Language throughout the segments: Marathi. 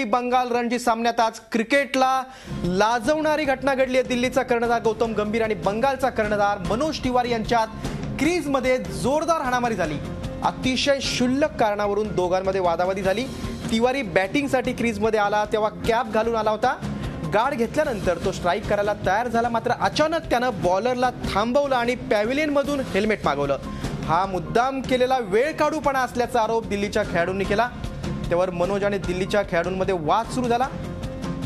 बंगाल रणजी सामन्यात आज क्रिकेटला लाजवणारी घटना घडली आहे। दिल्लीचा कर्णधार गौतम गंभीर आणि बंगालचा कर्णधार मनोज तिवारी यांच्यात क्रीजमध्ये जोरदार हाणामारी झाली। अतिशय क्षुल्लक कारणावरून दोघांमध्ये वादावादी झाली। तिवारी बॅटिंगसाठी क्रीजमध्ये आला तेव्हा कॅप घालून आला होता। गाड घेतल्यानंतर तो स्ट्राईक करायला तयार झाला, मात्र अचानक त्यानं बॉलरला थांबवलं आणि पॅव्हिलियनमधून हेल्मेट मागवलं। हा मुद्दाम केलेला वेळ काढूपणा असल्याचा आरोप दिल्लीच्या खेळाडूंनी केला। त्यावर मनोज आणि दिल्लीच्या खेळाडूंमध्ये वाद सुरू झाला।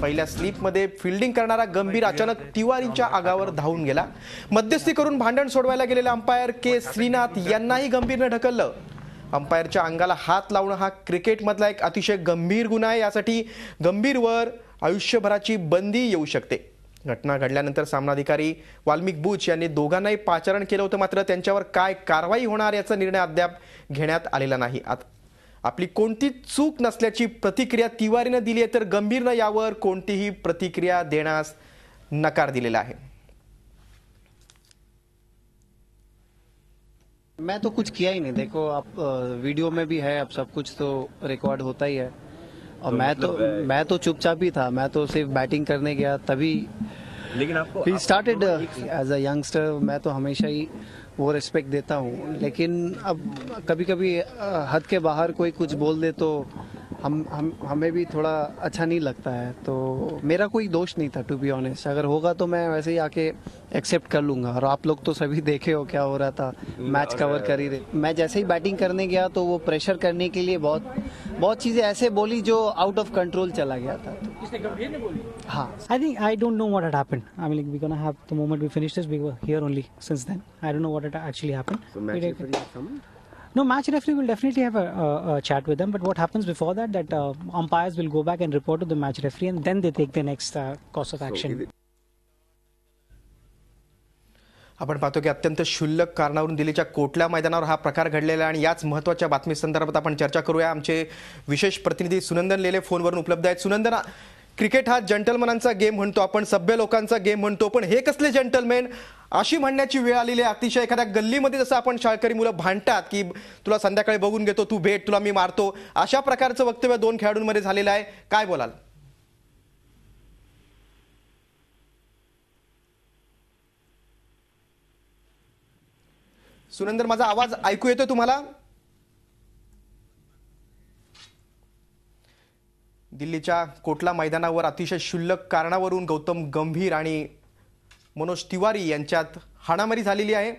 पहिल्या स्लिपमध्ये फील्डिंग करणारा गंभीर अचानक तिवारींच्या आगावर धावून गेला। मध्यस्थी करून भांडण सोडवायला गेलेले अंपायर के श्रीनाथ यांनाही गंभीरने ढकललं। अंपायरच्या अंगाला हात लावणं हा क्रिकेटमधला एक अतिशय गंभीर गुन्हा आहे। यासाठी गंभीरवर आयुष्यभराची बंदी येऊ शकते। घटना घडल्यानंतर सामनाधिकारी वाल्मिक बुच यांनी दोघांनाही पाचारण केलं होतं, मात्र त्यांच्यावर काय कारवाई होणार याचा निर्णय अद्याप घेण्यात आलेला नाही। आपली कोणती चूक नसल्याची प्रतिक्रिया तिवारीने दिली आहे, तर गंभीरनं यावर कोणतीही प्रतिक्रिया देण्यास नकार दिलेला आहे। मैं तो कुछ किया ही नहीं। देखो आप वीडियो में भी है, अब सब कुछ तो रिकॉर्ड होता ही है। और मैं तो चुपचाप ही था। मैं तो सिर्फ बैटिंग करने गया तभी। लेकिन आपको he started as a youngster. मैं तो हमेशा ही वो रिस्पेक्ट देता हूँ, लेकिन अब कभी कभी हद के बाहर कोई कुछ बोल दे तो हमें भी थोड़ा अच्छा नहीं लगता है। तो मेरा कोई दोष नहीं था, टू बी ऑनेस्ट। अगर होगा तो मैं वैसे ही आके एक्सेप्ट कर लूंगा। और आप लोग तो सभी देखे हो क्या हो रहा था, मैच कवर कर ही रहे। मैं जैसे ही बैटिंग करने गया तो वो प्रेशर करने के लिए बहुत चीजें ऐसे बोली जो आउट ऑफ कंट्रोल चला गया था। किसने गंभीर ने बोली? हाँ। I think I don't know what had happened. I mean, like, we're gonna have the moment we finish this. We were here only since then. I don't know what had actually happened. So match referee is someone? No, match referee will definitely have a chat with them. But what happens before that? That umpires will go back and report to the match referee, and then they take the next course of action. आपण पाहतो की अत्यंत क्षुल्लक कारणावरून दिल्लीच्या कोटला मैदानावर हा प्रकार घडलेला आहे आणि याच महत्त्वाच्या बातमी संदर्भात आपण चर्चा करूया। आमचे विशेष प्रतिनिधी सुनंदन लेले फोनवरून उपलब्ध आहेत। सुनंदन, क्रिकेट हा जंटलमनांचा गेम म्हणतो आपण, सभ्य लोकांचा गेम म्हणतो, पण हे कसले जंटलमॅन अशी म्हणण्याची वेळ आलेली आहे। अतिशय एखाद्या गल्लीमध्ये जसं आपण शाळकरी मुलं भांडतात की तुला संध्याकाळी बघून घेतो, तू भेट, तुला मी मारतो, अशा प्रकारचं वक्तव्य दोन खेळाडूंमध्ये झालेलं आहे। काय बोलाल? सुनंदन, माझा आवाज ऐकू येतोय तुम्हाला? दिल्लीच्या कोटला मैदानावर अतिशय क्षुल्लक कारणावरून गौतम गंभीर आणि मनोज तिवारी यांच्यात हाणामारी झालेली आहे।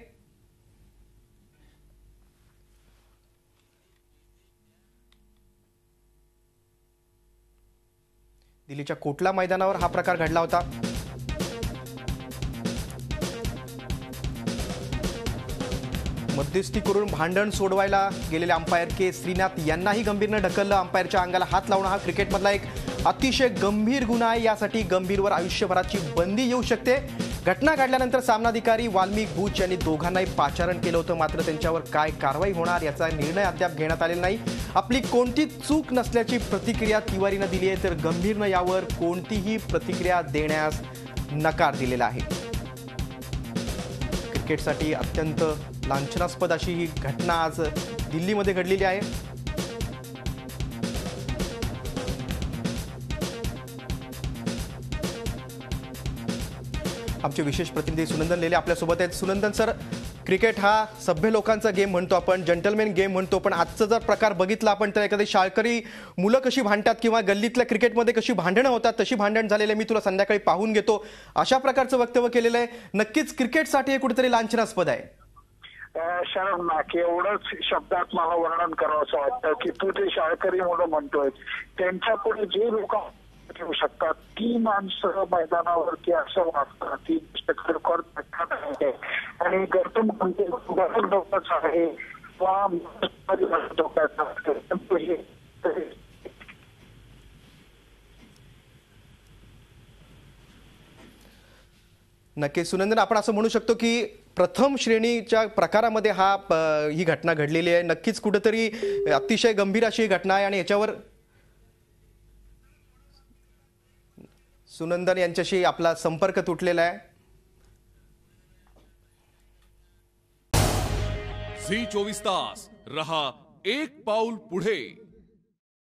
दिल्लीच्या कोटला मैदानावर हा प्रकार घडला होता। मध्यस्थी करून भांडण सोडवायला गेलेले अंपायर के श्रीनाथ यांनाही गंभीरने ढकललं। अंपायरच्या अंगाला हात लावणं हा क्रिकेटमधला एक अतिशय गंभीर गुन्हा आहे। यासाठी गंभीरवर आयुष्यभराची बंदी येऊ शकते। घटना घडल्यानंतर सामनाधिकारी वाल्मिक बुच यांनी दोघांनाही पाचारण केलं होतं, मात्र त्यांच्यावर काय कारवाई होणार याचा निर्णय अद्याप घेण्यात आलेला नाही। आपली कोणती चूक नसल्याची प्रतिक्रिया तिवारीनं दिली आहे, तर गंभीरनं यावर कोणतीही प्रतिक्रिया देण्यास नकार दिलेला आहे। क्रिकेटसाठी अत्यंत लांछनास्पद अशी ही घटना आज दिल्लीमध्ये घडलेली आहे। आमचे विशेष प्रतिनिधी सुनंदन लेले आपल्यासोबत आहेत। सुनंदन सर, क्रिकेट हा सभ्य लोकांचा गेम म्हणतो आपण, जंटलमॅन गेम म्हणतो, पण आजचा जर प्रकार बघितला आपण तर एखादी शाळकरी मुलं कशी भांडतात किंवा गल्लीतल्या क्रिकेटमध्ये कशी भांडणं होतात तशी भांडण झालेले, मी तुला संध्याकाळी पाहून घेतो, अशा प्रकारचं वक्तव्य केलेलं आहे। नक्कीच क्रिकेटसाठी हे कुठेतरी लांछनास्पद आहे। शरण नाक एवढंच शब्दात मला वर्णन करावंसं वाटतं की तू जे शाळकरी मुलं म्हणतोय त्यांच्या पुढे जे लोक घेऊ शकतात ती माणसं मैदानावरती असं वागतात, ती रेकॉर्ड आहे आणि गौतम गंभीर बरंच धोकाच आहे किंवा धोकाचा नक्की सुनंदन, आपण असं म्हणू शकतो की प्रथम श्रेणीच्या प्रकारामध्ये ही घटना घडलेली आहे। नक्कीच कुठेतरी अतिशय गंभीर अशी घटना आहे आणि याच्यावर सुनंदन यांच्याशी आपला संपर्क तुटलेला आहे। झी 24 तास रहा एक पाऊल पुढे।